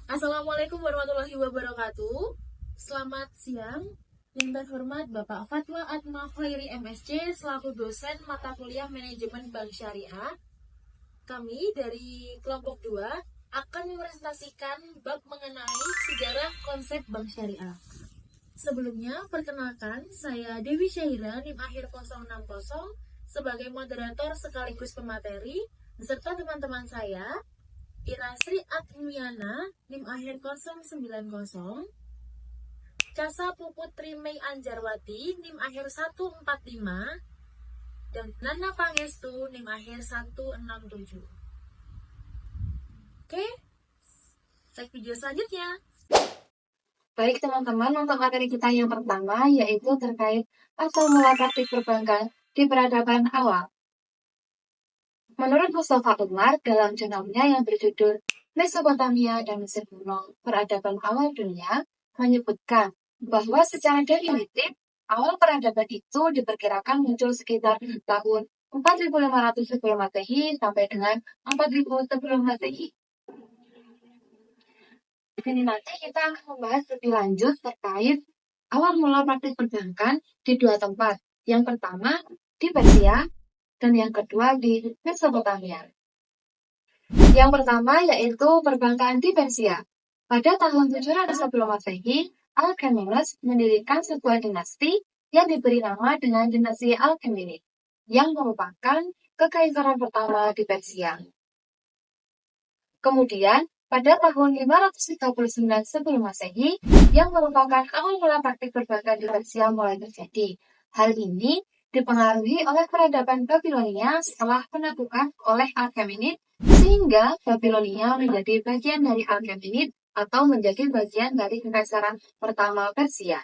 Assalamualaikum warahmatullahi wabarakatuh. Selamat siang. Yang terhormat Bapak Fatwa Atma Khairi MSc selaku dosen mata kuliah Manajemen Bank Syariah. Kami dari kelompok 2 akan mempresentasikan bab mengenai sejarah konsep Bank Syariah. Sebelumnya, perkenalkan saya Dewi Syahira NIM akhir 060 sebagai moderator sekaligus pemateri beserta teman-teman saya Irasri Agniana NIM akhir 090, Casa Puputri Mei Anjarwati NIM akhir 145, dan Nana Pangestu NIM akhir 167. Oke, slide video selanjutnya. Baik teman-teman, untuk materi kita yang pertama yaitu terkait asal mula praktik perbankan di peradaban awal. Menurut Mustafa Umar dalam jurnalnya yang berjudul Mesopotamia dan Mesir Kuno, Peradaban Awal Dunia, menyebutkan bahwa secara definitif awal peradaban itu diperkirakan muncul sekitar tahun 4500 sebelum Masehi sampai dengan 4000 sebelum Masehi. Ini nanti kita akan membahas lebih lanjut terkait awal mula praktik perbankan di dua tempat. Yang pertama di Persia dan yang kedua di Mesopotamia. Yang pertama yaitu perbankan di Persia. Pada tahun 700 sebelum Masehi, Al-Khamenes mendirikan sebuah dinasti yang diberi nama dengan dinasti Al-Khameid, yang merupakan kekaisaran pertama di Persia. Kemudian, pada tahun 539 sebelum Masehi, yang merupakan awal mula praktik perbankan di Persia mulai terjadi. Hal ini dipengaruhi oleh peradaban Babilonia setelah penaklukan oleh Achaemenid, sehingga Babilonia menjadi bagian dari Achaemenid atau menjadi bagian dari kekaisaran pertama Persia.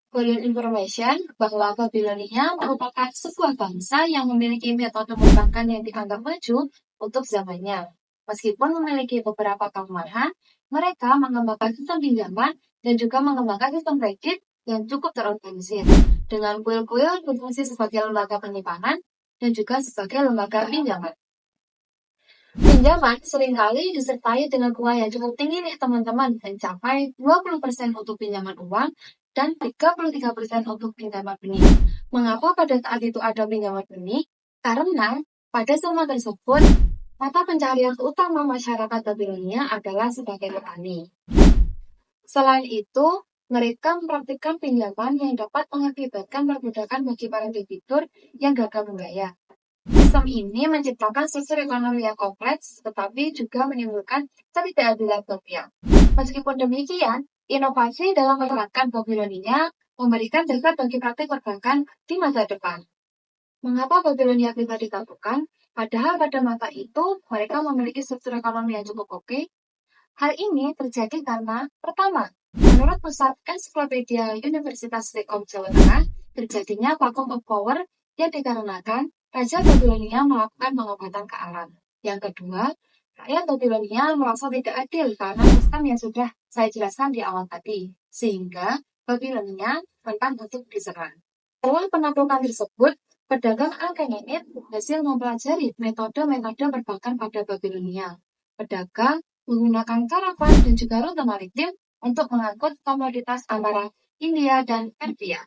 For your information, bahwa Babilonia merupakan sebuah bangsa yang memiliki metode perbankan yang dianggap maju untuk zamannya. Meskipun memiliki beberapa kelemahan, mereka mengembangkan sistem pinjaman dan juga mengembangkan sistem kredit yang cukup terorganisir, dengan kuil-kuil berfungsi sebagai lembaga penyimpanan dan juga sebagai lembaga pinjaman. Pinjaman seringkali disertai dengan bunga yang cukup tinggi nih teman-teman, mencapai 20% untuk pinjaman uang dan 33% untuk pinjaman benih. Mengapa pada saat itu ada pinjaman benih? Karena pada zaman tersebut, mata pencaharian utama masyarakat Babilonia adalah sebagai petani. Selain itu, mereka mempraktikkan pinjaman yang dapat mengakibatkan perbudakan bagi para debitur yang gagal membayar. Sistem ini menciptakan struktur ekonomi yang kompleks, tetapi juga menimbulkan ketidakadilan sosial. Meskipun demikian, inovasi dalam menerapkan Babilonia memberikan dasar bagi praktik perbankan di masa depan. Mengapa Babilonia bisa ditaklukkan? Padahal pada masa itu, mereka memiliki struktur ekonomi yang cukup oke. Hal ini terjadi karena, pertama, menurut pusat ensiklopedia Universitas Telkom Jawa Tengah, terjadinya vacuum of power yang dikarenakan Raja Babilonia melakukan pengobatan ke alam. Yang kedua, rakyat Babilonia merasa tidak adil karena sistem yang sudah saya jelaskan di awal tadi, sehingga Babilonia rentan untuk diserang. Setelah penaklukan tersebut, pedagang Achaemenid berhasil mempelajari metode-metode perbankan pada Babilonia. Pedagang menggunakan karavan dan juga rute maritim untuk mengangkut komoditas antara India dan Persia.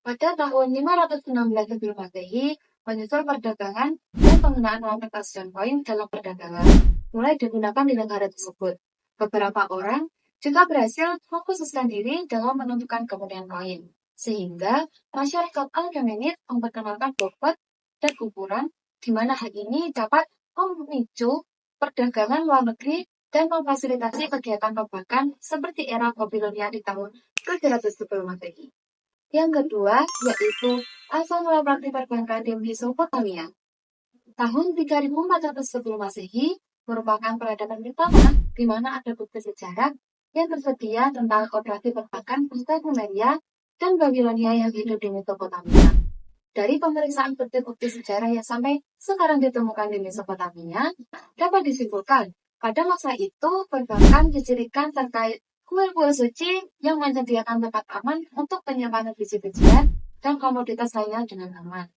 Pada tahun 516 sebelum Masehi, menyusul perdagangan dan penggunaan uang kertas dan koin dalam perdagangan mulai digunakan di negara tersebut. Beberapa orang juga berhasil mengkhususkan diri dalam menentukan kemudian koin, sehingga masyarakat Achaemenid memperkenalkan bobot dan ukuran, di mana hal ini dapat memicu perdagangan luar negeri dan memfasilitasi kegiatan perbankan seperti era Babilonia di tahun 700 sebelum Masehi. Yang kedua, yaitu asal mula praktik perbankan di Mesopotamia. Tahun 3400 sebelum Masehi merupakan peradaban pertama di mana ada bukti sejarah yang tersedia tentang operasi perbankan pada Sumeria dan Babilonia yang hidup di Mesopotamia. Dari pemeriksaan bukti-bukti sejarah yang sampai sekarang ditemukan di Mesopotamia, dapat disimpulkan pada masa itu perbankan dicirikan terkait kuil-kuil suci yang menyediakan tempat aman untuk penyimpanan biji-bijian dan komoditas lainnya dengan aman.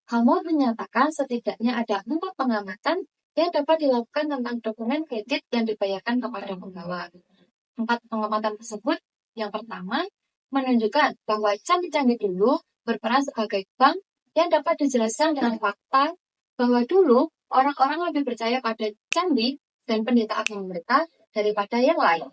Hammond menyatakan setidaknya ada 4 pengamatan yang dapat dilakukan tentang dokumen kredit yang dibayarkan kepada pembawa. 4 pengamatan tersebut, yang pertama, menunjukkan bahwa candi-candi dulu berperan sebagai bank yang dapat dijelaskan dengan fakta bahwa dulu orang-orang lebih percaya pada candi dan pendeta agama mereka daripada yang lain.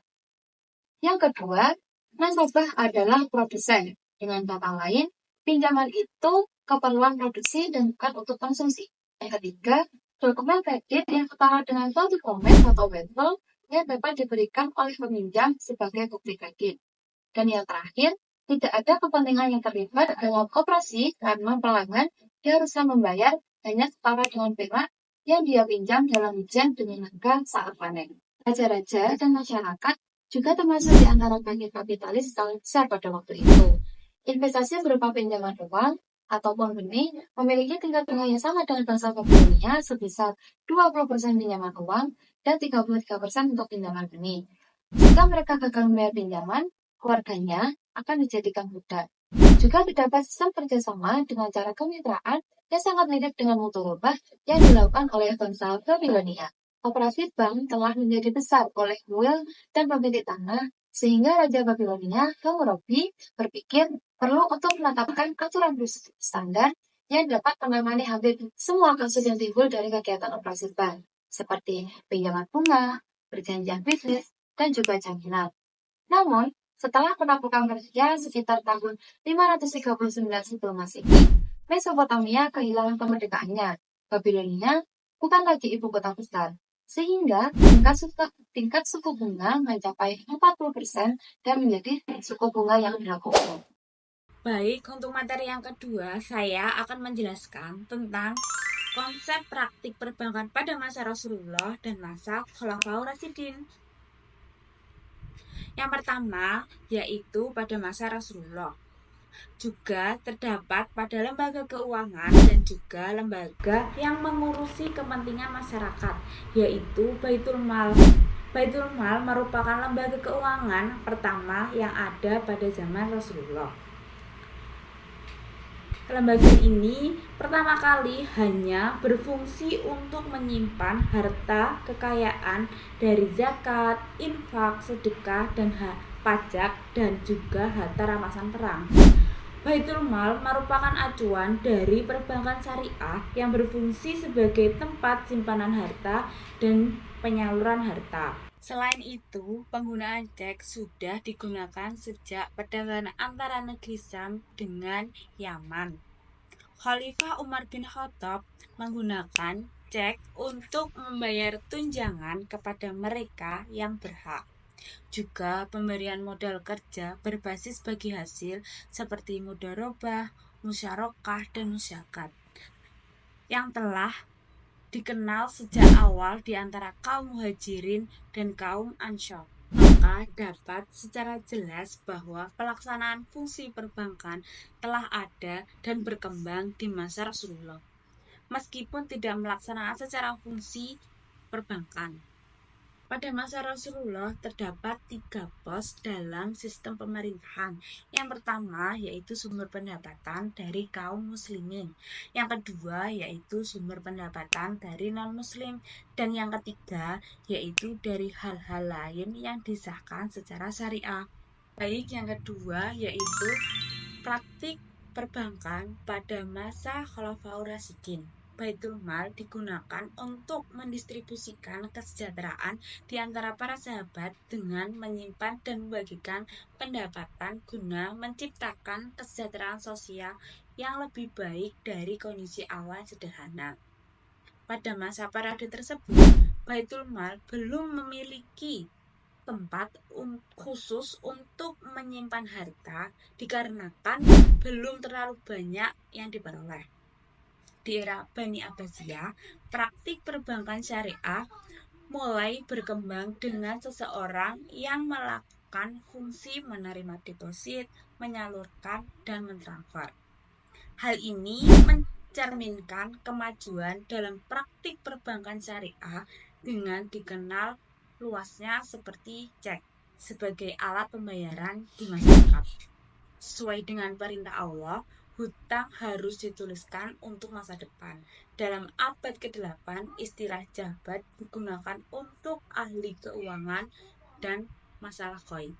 Yang kedua, nasabah adalah produsen. Dengan kata lain, pinjaman itu keperluan produksi dan bukan untuk konsumsi. Yang ketiga, dokumen kredit yang setara dengan suatu dokumen atau wethhold yang dapat diberikan oleh peminjam sebagai bukti kredit. Dan yang terakhir, tidak ada kepentingan yang terlibat dalam operasi karena pelanggan diharuskan membayar hanya setara dengan perak yang dia pinjam dalam ujian dengan harga saat panen. Raja-raja dan masyarakat juga termasuk di antara bagi kapitalis skala besar pada waktu itu. Investasi berupa pinjaman uang ataupun benih memiliki tingkat bunga yang sama dengan bangsa Babilonia sebesar 20% pinjaman uang dan 33% untuk pinjaman benih. Jika mereka gagal membayar pinjaman, keluarganya akan dijadikan budak. Juga terdapat sistem kerjasama dengan cara kemitraan yang sangat mirip dengan mutu rubah yang dilakukan oleh bangsa Babilonia. Operasi bank telah menjadi besar oleh Will dan pemilik tanah, sehingga Raja Babilonia, Hammurabi, berpikir perlu untuk menetapkan aturan standar yang dapat menangani hampir semua kasus yang timbul dari kegiatan operasi bank, seperti pinjaman bunga, perjanjian bisnis, dan juga jaminan. Namun, setelah penaklukan Persia sekitar tahun 539 sebelum Masehi, Mesopotamia kehilangan kemerdekaannya. Babilonia bukan lagi ibu kota besar, sehingga tingkat suku bunga mencapai 40% dan menjadi suku bunga yang berlaku. Baik, untuk materi yang kedua, saya akan menjelaskan tentang konsep praktik perbankan pada masa Rasulullah dan masa Khulafaur Rasyidin. Yang pertama, yaitu pada masa Rasulullah. Juga terdapat pada lembaga keuangan dan juga lembaga yang mengurusi kepentingan masyarakat, yaitu Baitul Mal. Baitul Mal merupakan lembaga keuangan pertama yang ada pada zaman Rasulullah. Lembaga ini pertama kali hanya berfungsi untuk menyimpan harta kekayaan dari zakat, infak, sedekah, dan pajak, dan juga harta rampasan perang. Baitul Mal merupakan acuan dari perbankan syariah yang berfungsi sebagai tempat simpanan harta dan penyaluran harta. Selain itu, penggunaan cek sudah digunakan sejak perdagangan antara negeri Syam dengan Yaman. Khalifah Umar bin Khattab menggunakan cek untuk membayar tunjangan kepada mereka yang berhak. Juga pemberian modal kerja berbasis bagi hasil seperti mudharabah, musyarakah, dan musyakat yang telah dikenal sejak awal di antara kaum muhajirin dan kaum ansor. Maka dapat secara jelas bahwa pelaksanaan fungsi perbankan telah ada dan berkembang di masa Rasulullah, meskipun tidak melaksanakan secara fungsi perbankan. Pada masa Rasulullah terdapat 3 pos dalam sistem pemerintahan. Yang pertama yaitu sumber pendapatan dari kaum muslimin. Yang kedua yaitu sumber pendapatan dari non-muslim. Dan yang ketiga yaitu dari hal-hal lain yang disahkan secara syariah. Baik, yang kedua yaitu praktik perbankan pada masa Khulafaur Rasyidin. Baitul Mal digunakan untuk mendistribusikan kesejahteraan di antara para sahabat dengan menyimpan dan membagikan pendapatan guna menciptakan kesejahteraan sosial yang lebih baik dari kondisi awal sederhana. Pada masa parade tersebut, Baitul Mal belum memiliki tempat khusus untuk menyimpan harta dikarenakan belum terlalu banyak yang diperoleh. Di era Bani Abbasiyah, praktik perbankan syariah mulai berkembang dengan seseorang yang melakukan fungsi menerima deposit, menyalurkan, dan mentransfer. Hal ini mencerminkan kemajuan dalam praktik perbankan syariah dengan dikenal luasnya seperti cek sebagai alat pembayaran di masyarakat. Sesuai dengan perintah Allah, hutang harus dituliskan untuk masa depan. Dalam abad ke-8, istilah jabat digunakan untuk ahli keuangan dan masalah koin.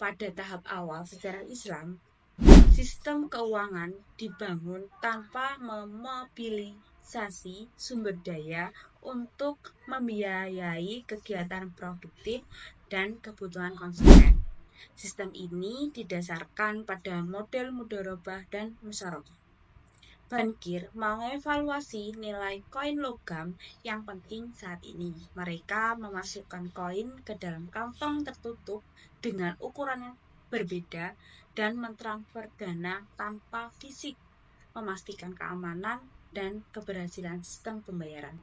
Pada tahap awal sejarah Islam, sistem keuangan dibangun tanpa memobilisasi sumber daya untuk membiayai kegiatan produktif dan kebutuhan konsumen. Sistem ini didasarkan pada model mudharabah dan musyarakah. Bankir mengevaluasi nilai koin logam yang penting saat ini. Mereka memasukkan koin ke dalam kantong tertutup dengan ukuran yang berbeda dan mentransfer dana tanpa fisik, memastikan keamanan dan keberhasilan sistem pembayaran.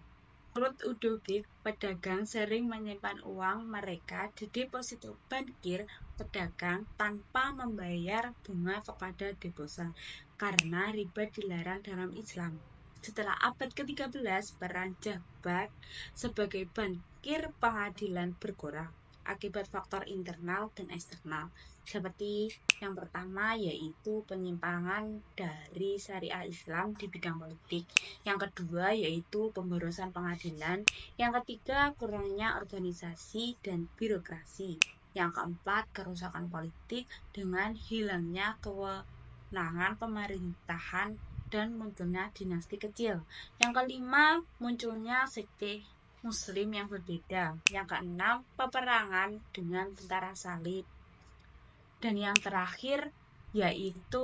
Menurut Udovic, pedagang sering menyimpan uang mereka di deposito bankir pedagang tanpa membayar bunga kepada deposan karena riba dilarang dalam Islam. Setelah abad ke-13, peran jabat sebagai bankir pengadilan berkurang akibat faktor internal dan eksternal, seperti yang pertama yaitu penyimpangan dari syariah Islam di bidang politik, yang kedua yaitu pemborosan pengadilan, yang ketiga kurangnya organisasi dan birokrasi, yang keempat kerusakan politik dengan hilangnya kewenangan pemerintahan dan munculnya dinasti kecil, yang kelima munculnya sekte Muslim yang berbeda, yang keenam peperangan dengan tentara salib, dan yang terakhir yaitu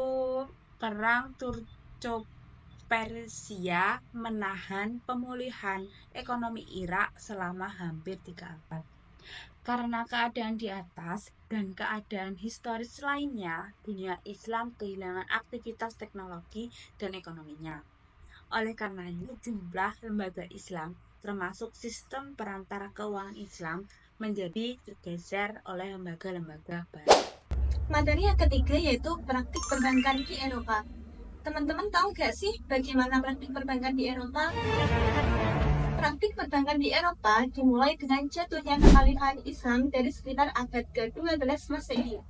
perang Turco-Persia menahan pemulihan ekonomi Irak selama hampir 3 abad. Karena keadaan di atas dan keadaan historis lainnya, dunia Islam kehilangan aktivitas teknologi dan ekonominya. Oleh karenanya, jumlah lembaga Islam termasuk sistem perantara keuangan Islam menjadi tergeser oleh lembaga-lembaga baru. Materi yang ketiga yaitu praktik perbankan di Eropa. Teman-teman tahu gak sih bagaimana praktik perbankan di Eropa? Praktik perbankan di Eropa dimulai dengan jatuhnya kekhalifahan Islam dari sekitar abad ke-12 Masehi.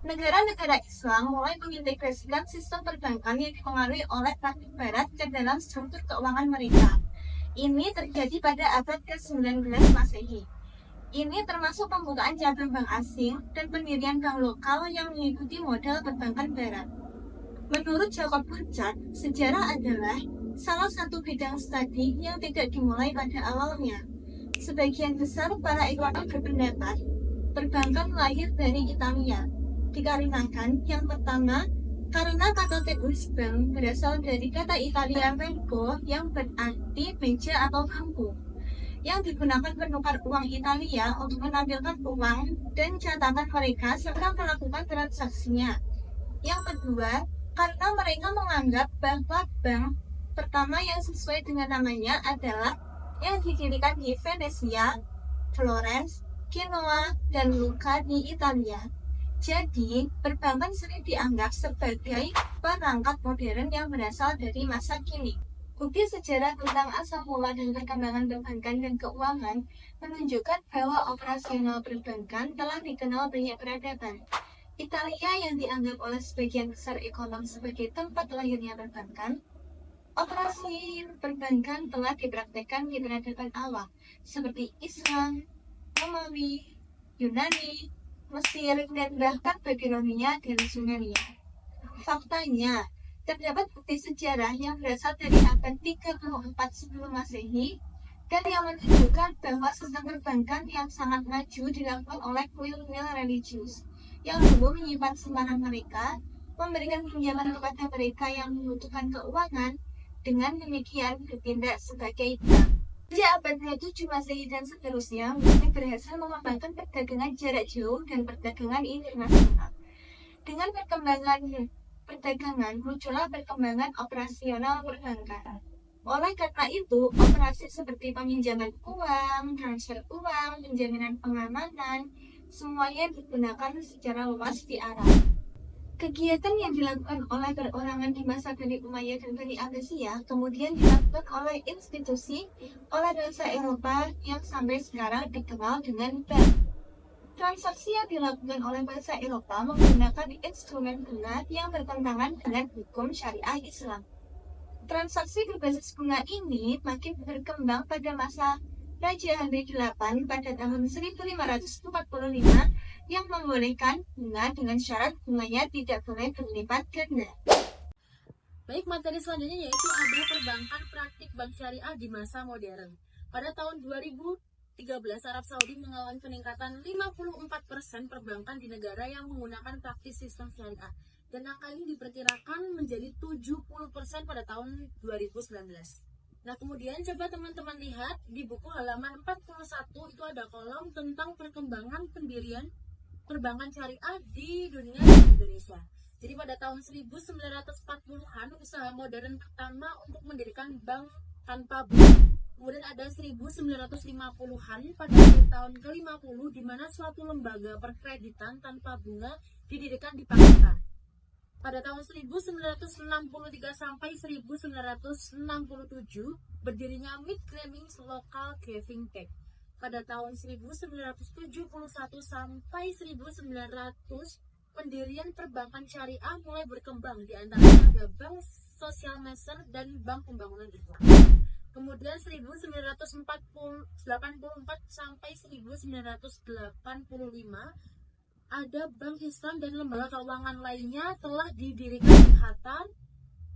Negara-negara Islam mulai mengintegrasikan sistem perbankan yang dipengaruhi oleh praktik Barat ke dalam struktur keuangan mereka. Ini terjadi pada abad ke-19 Masehi. Ini termasuk pembukaan cabang bank asing dan pendirian bank lokal yang mengikuti model perbankan Barat. Menurut Jacob Burchard, sejarah adalah salah satu bidang studi yang tidak dimulai pada awalnya. Sebagian besar para ekonom berpendapat perbankan lahir dari Italia. Dikarenakan yang pertama, karena kata Teus Bank berasal dari kata Italia banco yang berarti meja atau bangku, yang digunakan penukar uang Italia untuk menampilkan uang dan catatan mereka serta melakukan transaksinya. Yang kedua, karena mereka menganggap bahwa bank pertama yang sesuai dengan namanya adalah yang didirikan di Venesia, Florence, Genoa, dan Lucca di Italia. Jadi, perbankan sering dianggap sebagai perangkat modern yang berasal dari masa kini. Bukti sejarah tentang asal mula dan perkembangan perbankan dan keuangan menunjukkan bahwa operasional perbankan telah dikenal banyak peradaban. Italia yang dianggap oleh sebagian besar ekonom sebagai tempat lahirnya perbankan, operasi perbankan telah dipraktekkan di peradaban awal seperti Islam, Romawi, Yunani, Mesir, dan bahkan Babilonia dan Sumeria. Faktanya, terdapat bukti sejarah yang berasal dari abad 34 sebelum Masehi dan yang menunjukkan bahwa sistem perbankan yang sangat maju dilakukan oleh kuil-kuil religius yang dulu menyimpan simpanan mereka, memberikan pinjaman kepada mereka yang membutuhkan keuangan, dengan demikian bertindak sebagai bank. Sejak abad ke-7 Masehi dan seterusnya, Muslim berhasil mengembangkan perdagangan jarak jauh dan perdagangan internasional. Dengan perkembangan perdagangan, muncullah perkembangan operasional perbankan. Oleh karena itu, operasi seperti peminjaman uang, transfer uang, penjaminan pengamanan, semuanya digunakan secara luas di Arab. Kegiatan yang dilakukan oleh perorangan di masa Bani Umayyah dan Bani Abbasiyah kemudian dilakukan oleh institusi oleh bangsa Eropa yang sampai sekarang dikenal dengan bank. Transaksi yang dilakukan oleh bangsa Eropa menggunakan instrumen bunga yang bertentangan dengan hukum syariah Islam. Transaksi berbasis bunga ini makin berkembang pada masa Raja Henry VIII pada tahun 1545 yang membolehkan bunga dengan syarat bunganya tidak boleh berlipat ganda. Baik, materi selanjutnya yaitu ada perbankan praktik bank syariah di masa modern. Pada tahun 2013, Arab Saudi mengalami peningkatan 54% perbankan di negara yang menggunakan praktis sistem syariah. Dan angka ini diperkirakan menjadi 70% pada tahun 2019. Nah, kemudian coba teman-teman lihat di buku halaman 41 itu ada kolom tentang perkembangan pendirian perbankan syariah di dunia dan Indonesia. Jadi pada tahun 1940-an usaha modern pertama untuk mendirikan bank tanpa bunga. Kemudian ada 1950-an pada tahun ke-50 di mana suatu lembaga perkreditan tanpa bunga didirikan di Pakistan. Pada tahun 1963 sampai 1967 berdirinya Mid Clemens Local Giving Bank. Pada tahun 1971 sampai 1900 pendirian perbankan syariah mulai berkembang, di antaranya ada Bank Sosial Mesir dan Bank Pembangunan Islam. Kemudian 1984 sampai 1985 ada Bank Islam dan lembaga keuangan lainnya telah didirikan di Qatar,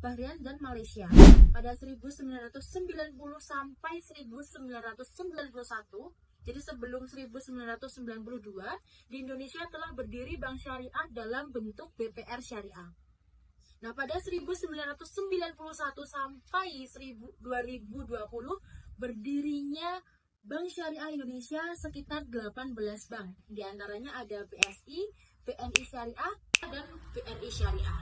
Bahrain dan Malaysia. Pada 1990 sampai 1991, jadi sebelum 1992, di Indonesia telah berdiri bank syariah dalam bentuk BPR Syariah. Nah, pada 1991 sampai 2020 berdirinya Bank Syariah Indonesia sekitar 18 bank. Di antaranya ada BSI, BNI Syariah, dan BRI Syariah.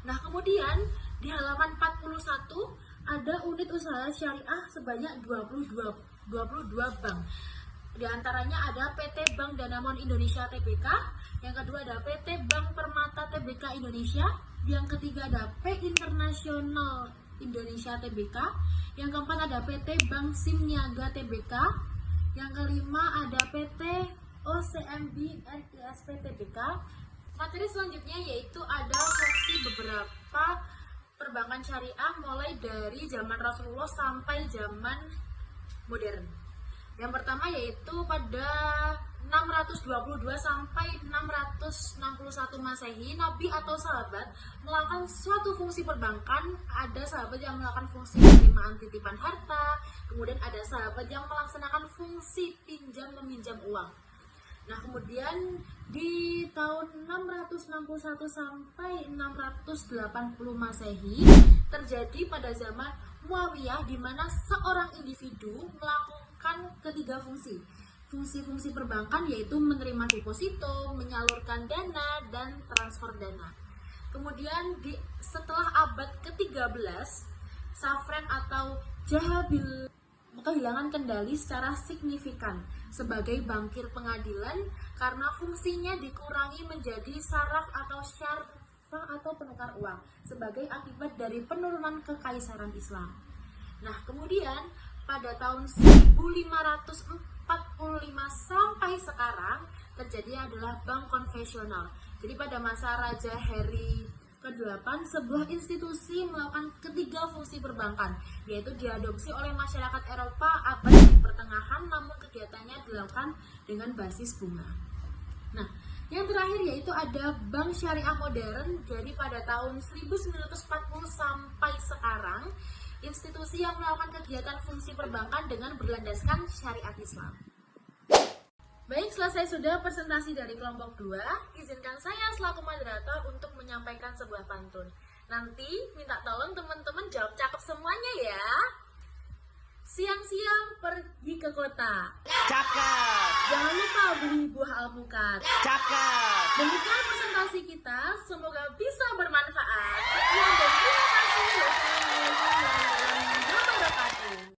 Nah, kemudian di halaman 41 ada unit usaha syariah sebanyak 22 bank. Di antaranya ada PT Bank Danamon Indonesia Tbk, yang kedua ada PT Bank Permata Tbk Indonesia, yang ketiga ada P Internasional Indonesia Tbk, yang keempat ada PT Bank Simniaga Tbk, yang kelima ada PT OCMB NISP Tbk. Materi selanjutnya yaitu ada fungsi beberapa perbankan syariah mulai dari zaman Rasulullah sampai zaman modern. Yang pertama yaitu pada 622 sampai 661 Masehi, Nabi atau sahabat melakukan suatu fungsi perbankan. Ada sahabat yang melakukan fungsi penerimaan titipan harta, kemudian ada sahabat yang melaksanakan fungsi pinjam meminjam uang. Nah, kemudian di tahun 661 sampai 680 Masehi terjadi pada zaman Muawiyah di mana seorang individu melakukan ketiga fungsi. Fungsi-fungsi perbankan yaitu menerima deposito, menyalurkan dana, dan transfer dana. Kemudian setelah abad ke-13, Safran atau Jahabil kehilangan kendali secara signifikan sebagai bankir pengadilan karena fungsinya dikurangi menjadi saraf atau syarfah atau penukar uang sebagai akibat dari penurunan kekaisaran Islam. Nah, kemudian pada tahun 1545 sampai sekarang terjadi adalah bank konvensional. Jadi pada masa Raja Harry ke-8, sebuah institusi melakukan ketiga fungsi perbankan, yaitu diadopsi oleh masyarakat Eropa abad pertengahan, namun kegiatannya dilakukan dengan basis bunga. Nah, yang terakhir yaitu ada bank syariah modern. Jadi pada tahun 1940 sampai sekarang, institusi yang melakukan kegiatan fungsi perbankan dengan berlandaskan syariat Islam. Baik, selesai sudah presentasi dari kelompok 2. Izinkan saya selaku moderator untuk menyampaikan sebuah pantun. Nanti minta tolong teman-teman jawab cakep semuanya ya. Siang-siang pergi ke kota. Cakep. Jangan lupa beli buah alpukat. Cakep. Demikian presentasi kita, semoga bisa bermanfaat.